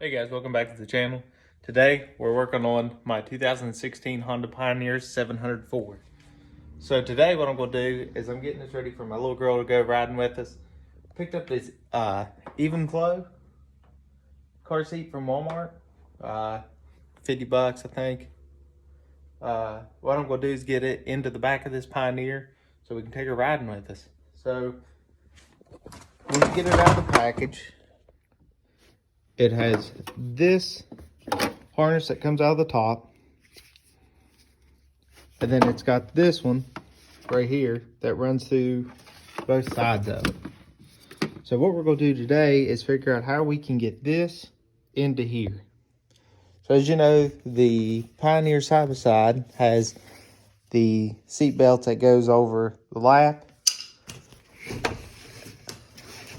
Hey guys, welcome back to the channel. Today we're working on my 2016 Honda Pioneer 704. So today what I'm going to do is I'm getting this ready for my little girl to go riding with us. Picked up this Evenflo car seat from Walmart, 50 bucks I think. What I'm going to do is get it into the back of this Pioneer so we can take her riding with us. So when you get it out of the package, it has this harness that comes out of the top, and then it's got this one right here that runs through both sides of it. So what we're going to do today is figure out how we can get this into here. So as you know, the Pioneer side-by-side has the seat belt that goes over the lap.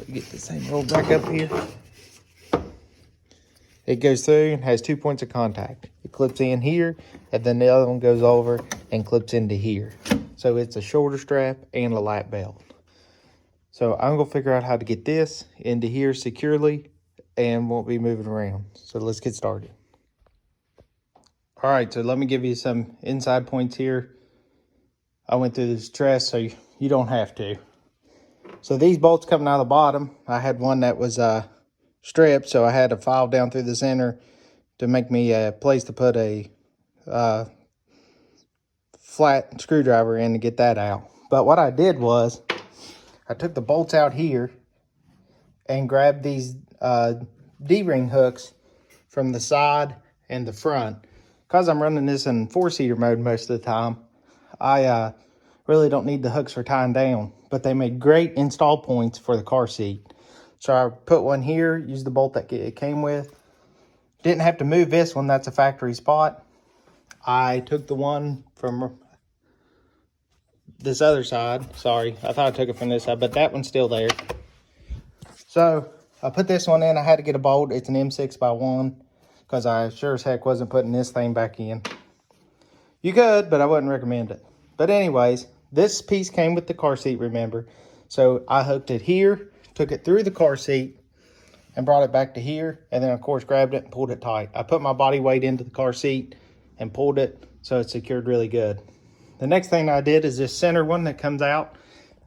Get this thing rolled back up here. It goes through and has 2 points of contact. It clips in here, and then the other one goes over and clips into here. So it's a shoulder strap and a lap belt. So I'm gonna figure out how to get this into here securely and won't be moving around. So let's get started. All right, so let me give you some inside points here. I went through this stress, so you don't have to. So these bolts coming out of the bottom, I had one that was stripped, so I had to file down through the center to make me a place to put a flat screwdriver in to get that out. But what I did was I took the bolts out here and grabbed these D-ring hooks from the side and the front. Because I'm running this in 4-seater mode most of the time, I really don't need the hooks for tying down, but they made great install points for the car seat. So I put one here, used the bolt that it came with. Didn't have to move this one, that's a factory spot. I took the one from this other side. Sorry, I thought I took it from this side, but that one's still there. So I put this one in. I had to get a bolt. It's an M6x1 because I sure as heck wasn't putting this thing back in. You could, but I wouldn't recommend it. But anyways, this piece came with the car seat, remember. So I hooked it here, took it through the car seat, and brought it back to here, and then of course grabbed it and pulled it tight. I put my body weight into the car seat and pulled it so it's secured really good. The next thing I did is this center one that comes out.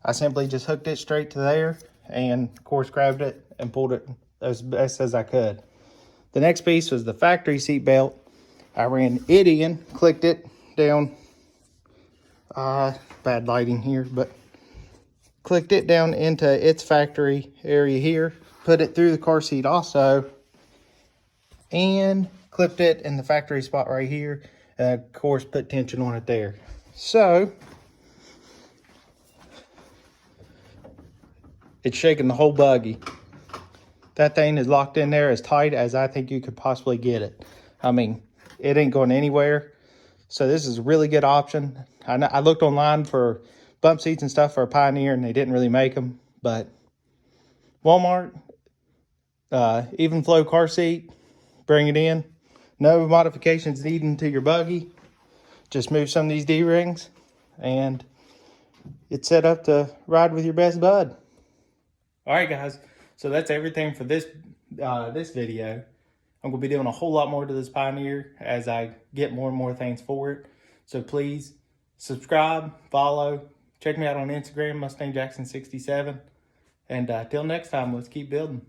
I simply just hooked it straight to there and of course grabbed it and pulled it as best as I could. The next piece was the factory seat belt. I ran it in, clicked it down, bad lighting here, but clicked it down into its factory area here, put it through the car seat also, and clipped it in the factory spot right here, and of course put tension on it there. So it's shaking the whole buggy. That thing is locked in there as tight as I think you could possibly get it. I mean, it ain't going anywhere. So this is a really good option. I looked online for bump seats and stuff for a Pioneer, and they didn't really make them. But Walmart, Evenflo car seat, bring it in. No modifications needed to your buggy. Just move some of these D-rings, and it's set up to ride with your best bud. All right, guys. So that's everything for this this video. I'm going to be doing a whole lot more to this Pioneer as I get more and more things for it. So please subscribe, follow, check me out on Instagram, Mustang Jackson 67. And till next time, let's keep building.